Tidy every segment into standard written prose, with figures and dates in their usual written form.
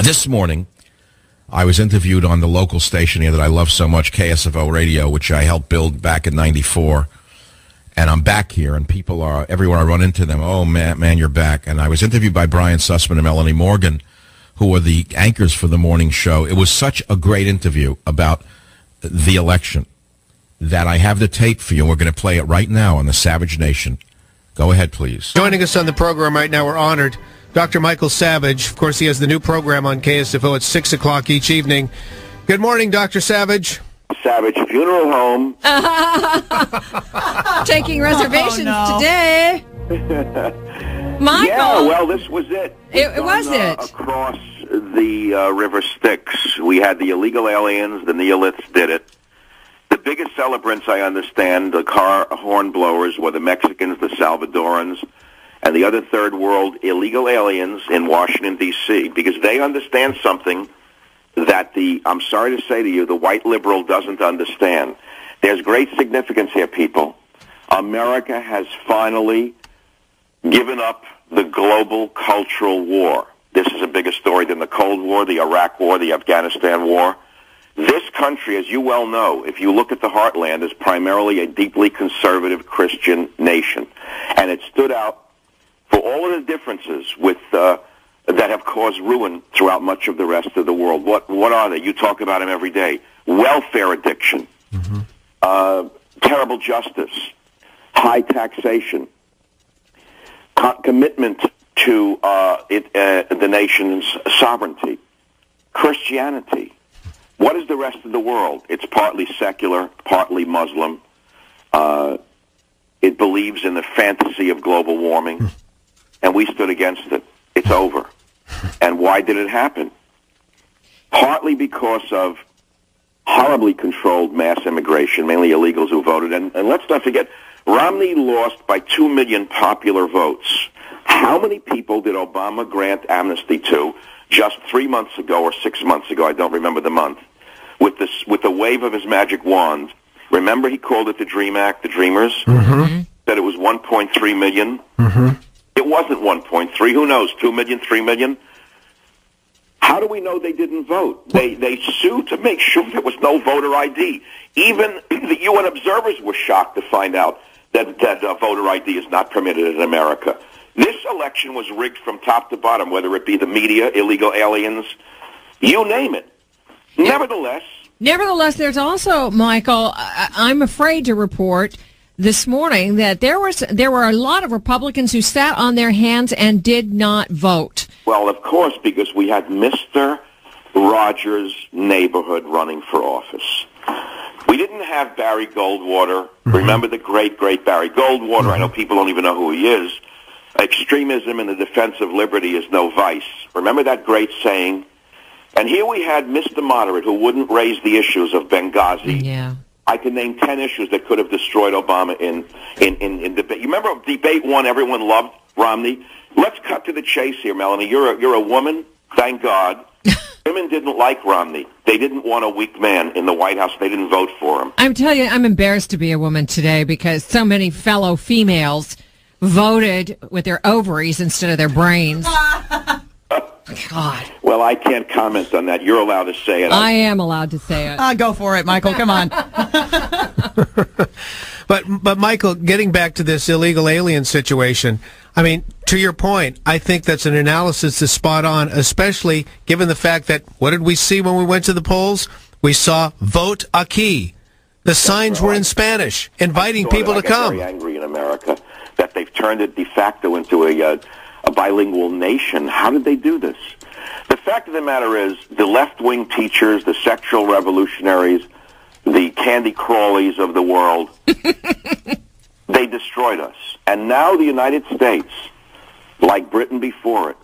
This morning, I was interviewed on the local station here that I love so much, KSFO Radio, which I helped build back in '94. And I'm back here, and people are, everywhere I run into them, oh, man, you're back. And I was interviewed by Brian Sussman and Melanie Morgan, who were the anchors for the morning show. It was such a great interview about the election that I have the tape for you, and we're going to play it right now on the Savage Nation. Go ahead, please. Joining us on the program right now, we're honored, Dr. Michael Savage. Of course, he has the new program on KSFO at 6 o'clock each evening. Good morning, Dr. Savage. Savage Funeral Home. Taking reservations today. Michael. Yeah, well, this was it. It was it. Across the River Styx, we had the illegal aliens, the Neoliths did it. The biggest celebrants, I understand, the car horn blowers, were the Mexicans, the Salvadorans, and the other third world illegal aliens in Washington, D.C., because they understand something that I'm sorry to say to you, the white liberal doesn't understand. There's great significance here, people. America has finally given up the global cultural war. This is a bigger story than the Cold War, the Iraq War, the Afghanistan War. This country, as you well know, if you look at the heartland, is primarily a deeply conservative Christian nation. And it stood out for all of the differences with that have caused ruin throughout much of the rest of the world. What are they? You talk about them every day. Welfare addiction, terrible justice, high taxation, commitment to the nation's sovereignty, Christianity. What is the rest of the world? It's partly secular, partly Muslim. It believes in the fantasy of global warming, and we stood against it. It's over. And why did it happen? Partly because of horribly controlled mass immigration, mainly illegals who voted. And let's not forget, Romney lost by 2 million popular votes. How many people did Obama grant amnesty to just 3 months ago or 6 months ago? I don't remember the month. With the wave of his magic wand. Remember, he called it the Dream Act, the Dreamers? Mm-hmm. Said it was 1.3 million. Mm-hmm. It wasn't 1.3. Who knows? 2 million, 3 million? How do we know they didn't vote? They sued to make sure there was no voter ID. Even the UN observers were shocked to find out that voter ID is not permitted in America. This election was rigged from top to bottom, whether it be the media, illegal aliens, you name it. Nevertheless, there's also, Michael, I'm afraid to report this morning that there were a lot of Republicans who sat on their hands and did not vote. Well, of course, because we had Mr. Rogers' neighborhood running for office. We didn't have Barry Goldwater. Mm-hmm. Remember the great, great Barry Goldwater? Mm-hmm. I know people don't even know who he is. Extremism in the defense of liberty is no vice. Remember that great saying? And here we had Mr. Moderate, who wouldn't raise the issues of Benghazi. Yeah. I can name 10 issues that could have destroyed Obama in debate. You remember debate one, everyone loved Romney? Let's cut to the chase here, Melanie. You're a woman, thank God. Women didn't like Romney. They didn't want a weak man in the White House. They didn't vote for him. I'm telling you, I'm embarrassed to be a woman today because so many fellow females voted with their ovaries instead of their brains. God. Well, I can't comment on that. You're allowed to say it. I am allowed to say it. Go for it, Michael. Come on. But Michael, getting back to this illegal alien situation, I mean, to your point, I think that's an analysis that's spot on, especially given the fact that, what did we see when we went to the polls? We saw vote aquí. The signs were in Spanish, inviting people to come. I'm very angry in America that they've turned it de facto into a bilingual nation. How did they do this? The fact of the matter is, the left-wing teachers, the sexual revolutionaries, the candy crawlies of the world, they destroyed us. And now the United States, like Britain before it,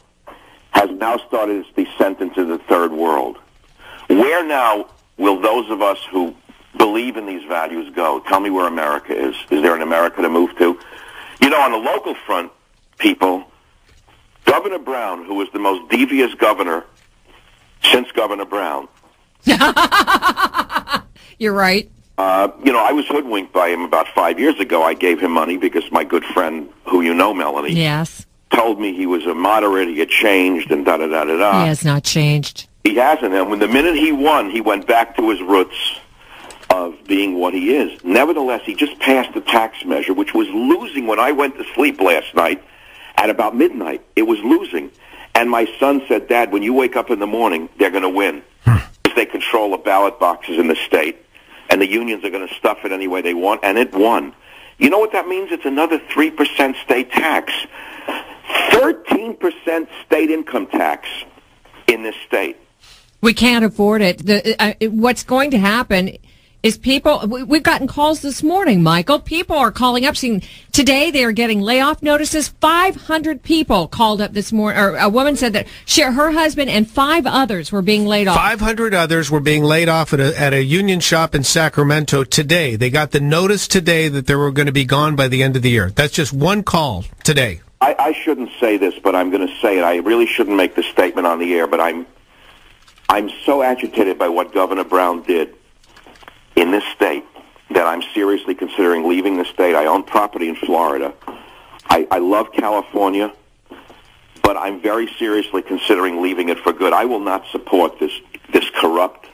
has now started its descent into the third world. Where now will those of us who believe in these values go? Tell me where America is. Is there an America to move to? You know, on the local front, people, Governor Brown, who was the most devious governor since Governor Brown. You're right. You know, I was hoodwinked by him about 5 years ago. I gave him money because my good friend, who you know, Melanie, yes, told me he was a moderate, he had changed, and da-da-da-da-da. He has not changed. He hasn't. And when the minute he won, he went back to his roots of being what he is. Nevertheless, he just passed the tax measure, which was losing when I went to sleep last night at about midnight. It was losing. And my son said, Dad, when you wake up in the morning, they're going to win. Because they control the ballot boxes in the state, and the unions are going to stuff it any way they want, and it won. You know what that means? It's another 3% state tax. 13% state income tax in this state. We can't afford it. What's going to happen is we've gotten calls this morning, Michael. People are calling up saying today they are getting layoff notices. 500 people called up this morning, or a woman said that her husband and 5 others were being laid off. 500 others were being laid off at a union shop in Sacramento today. They got the notice today that they were going to be gone by the end of the year. That's just one call today. I shouldn't say this, but I'm going to say it. I really shouldn't make this statement on the air, but I'm so agitated by what Governor Brown did in this state that I'm seriously considering leaving the state. I own property in Florida. I love California, but I'm very seriously considering leaving it for good. I will not support this corrupt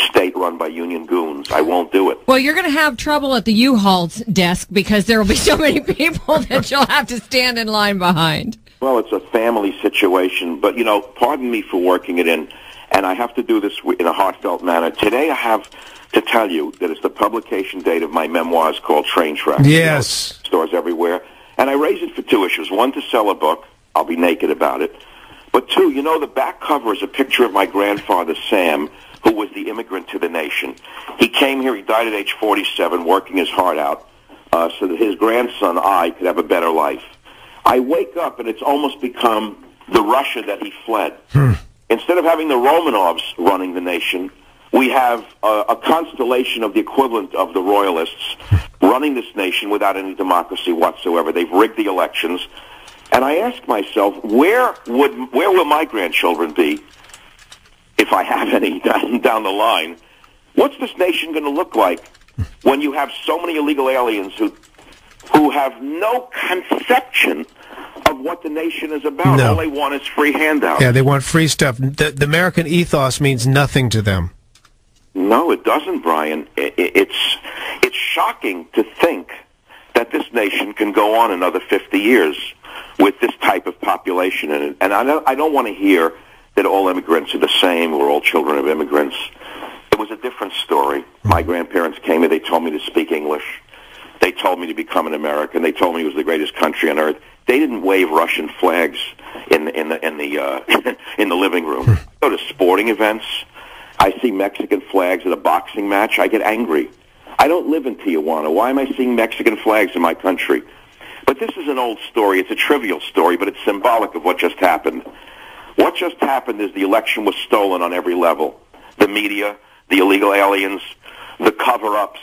state run by union goons. I won't do it. Well, you're going to have trouble at the U-Haul's desk because there will be so many people that you'll have to stand in line behind. Well, it's a family situation, but, pardon me for working it in, and I have to do this in a heartfelt manner. Today I have to tell you that it's the publication date of my memoirs called Train Tracks. Yes. Stores everywhere. And I raise it for 2 issues. One, to sell a book. I'll be naked about it. But 2, the back cover is a picture of my grandfather, Sam, who was the immigrant to the nation. He came here, he died at age 47, working his heart out, so that his grandson, I, could have a better life. I wake up and it's almost become the Russia that he fled. Instead of having the Romanovs running the nation, we have a constellation of the equivalent of the royalists running this nation without any democracy whatsoever. They've rigged the elections. And I ask myself, where will my grandchildren be if I have any down the line? What's this nation going to look like when you have so many illegal aliens who have no conception of what the nation is about? No. All they want is free handouts. Yeah, they want free stuff. The American ethos means nothing to them. No, it doesn't, Brian. It's shocking to think that this nation can go on another 50 years with this type of population in it. And I don't want to hear that all immigrants are the same or all children of immigrants. It was a different story. My grandparents came here. They told me to speak English. They told me to become an American. They told me it was the greatest country on earth. They didn't wave Russian flags in the living room. I go to sporting events. I see Mexican flags at a boxing match. I get angry. I don't live in Tijuana. Why am I seeing Mexican flags in my country? But this is an old story. It's a trivial story, but it's symbolic of what just happened. What just happened is the election was stolen on every level. The media, the illegal aliens, the cover-ups.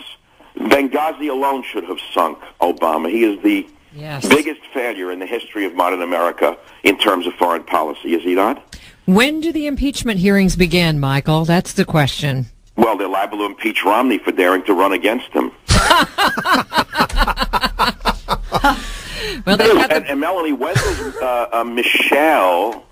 Benghazi alone should have sunk Obama. He is the biggest failure in the history of modern America in terms of foreign policy, is he not? When do the impeachment hearings begin, Michael? That's the question. Well, they're liable to impeach Romney for daring to run against him. Well, and Melanie, when does Michelle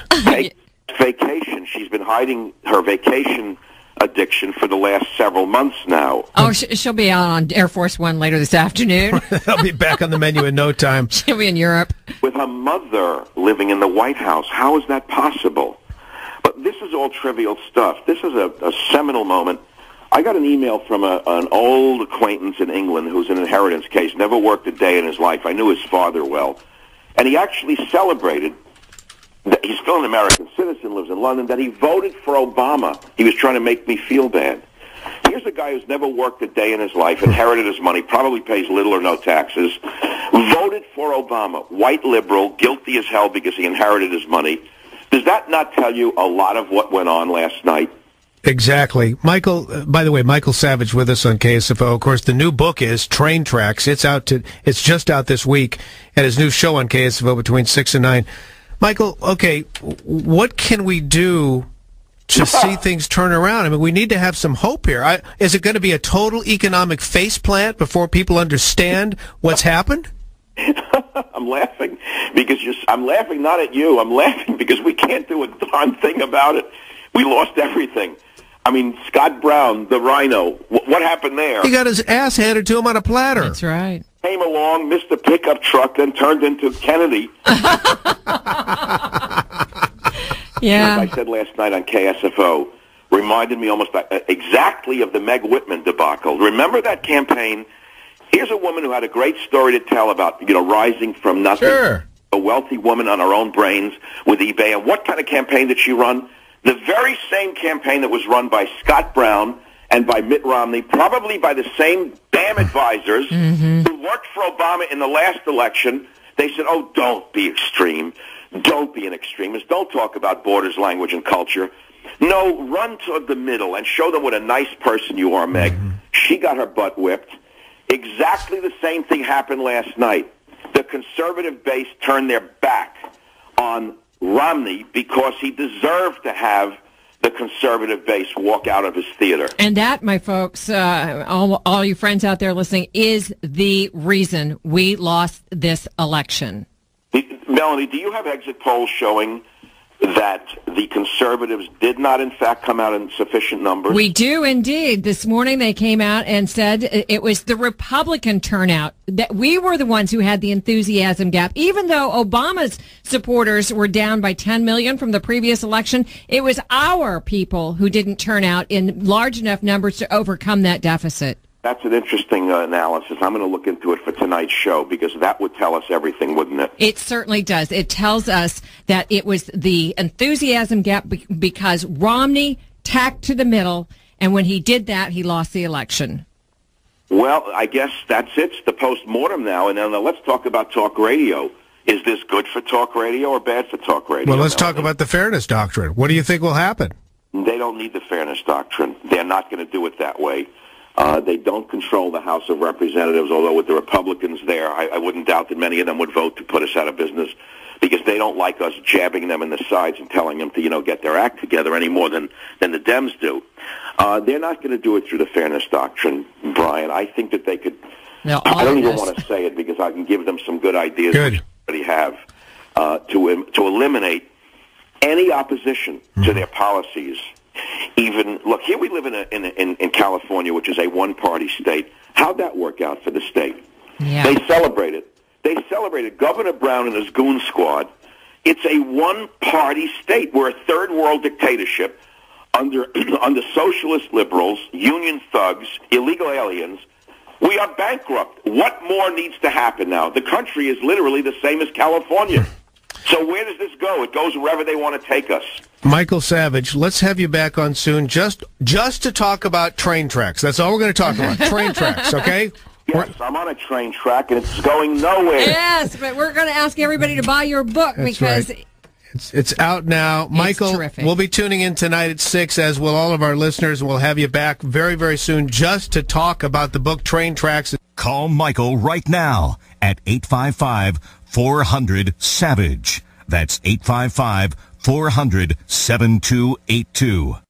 take vacation? She's been hiding her vacation addiction for the last several months now. Oh, she'll be out on Air Force One later this afternoon. They'll be back on the menu in no time. She'll be in Europe. With her mother living in the White House. How is that possible? But this is all trivial stuff. This is a seminal moment. I got an email from an old acquaintance in England who's an inheritance case, never worked a day in his life. I knew his father well. And he actually celebrated, he's still an American citizen, lives in London, that he voted for Obama. He was trying to make me feel bad. Here's a guy who's never worked a day in his life, inherited his money, probably pays little or no taxes, voted for Obama, white liberal, guilty as hell because he inherited his money. Does that not tell you a lot of what went on last night? Exactly. Michael, by the way, Michael Savage with us on KSFO. Of course, the new book is Train Tracks. It's just out this week, and his new show on KSFO between 6 and 9. Michael, okay, what can we do to see things turn around? I mean, we need to have some hope here. Is it going to be a total economic faceplant before people understand what's happened? I'm laughing because I'm laughing not at you. I'm laughing because we can't do a darn thing about it. We lost everything. I mean, Scott Brown, the rhino, what happened there? He got his ass handed to him on a platter. That's right. Came along, missed the pickup truck, then turned into Kennedy. Yeah. As I said last night on KSFO, reminded me almost exactly of the Meg Whitman debacle. Remember that campaign? Here's a woman who had a great story to tell about, rising from nothing. Sure. A wealthy woman on her own brains with eBay. And what kind of campaign did she run? The very same campaign that was run by Scott Brown and by Mitt Romney, probably by the same damn advisors who worked for Obama in the last election. They said, oh, don't be extreme. Don't be an extremist. Don't talk about borders, language, and culture. No, run toward the middle and show them what a nice person you are, Meg. She got her butt whipped. Exactly the same thing happened last night. The conservative base turned their back on Romney because he deserved to have the conservative base walk out of his theater. And that, my folks, all you friends out there listening, is the reason we lost this election. Melanie, do you have exit polls showing that the conservatives did not, in fact, come out in sufficient numbers? We do indeed. This morning they came out and said it was the Republican turnout, that we were the ones who had the enthusiasm gap. Even though Obama's supporters were down by 10 million from the previous election, it was our people who didn't turn out in large enough numbers to overcome that deficit. That's an interesting analysis. I'm going to look into it for tonight's show because that would tell us everything, wouldn't it? It certainly does. It tells us that it was the enthusiasm gap because Romney tacked to the middle, and when he did that, he lost the election. Well, I guess that's it. It's the post-mortem now, and then let's talk about talk radio. Is this good for talk radio or bad for talk radio? Well, let's talk about the fairness doctrine. What do you think will happen? They don't need the fairness doctrine. They're not going to do it that way. They don't control the House of Representatives, although with the Republicans there, I wouldn't doubt that many of them would vote to put us out of business because they don't like us jabbing them in the sides and telling them to, get their act together any more than the Dems do. They're not going to do it through the fairness doctrine, Brian. I think that they could. No, I don't even want to say it because I can give them some good ideas which they already have to eliminate any opposition to their policies. Even look here, we live in California, which is a one-party state. How'd that work out for the state? Yeah. They celebrated Governor Brown and his goon squad. It's a one-party state. We're a third-world dictatorship under socialist liberals, union thugs, illegal aliens. We are bankrupt. What more needs to happen now? The country is literally the same as California. So where does this go? It goes wherever they want to take us. Michael Savage, let's have you back on soon just to talk about train tracks. That's all we're going to talk about, train tracks, okay? Yes, I'm on a train track, and it's going nowhere. Yes, but we're going to ask everybody to buy your book because right. It's out now. Michael, we'll be tuning in tonight at 6, as will all of our listeners. We'll have you back very, very soon just to talk about the book Train Tracks. Call Michael right now at 855-400-SAVAGE. That's 855-400-7282.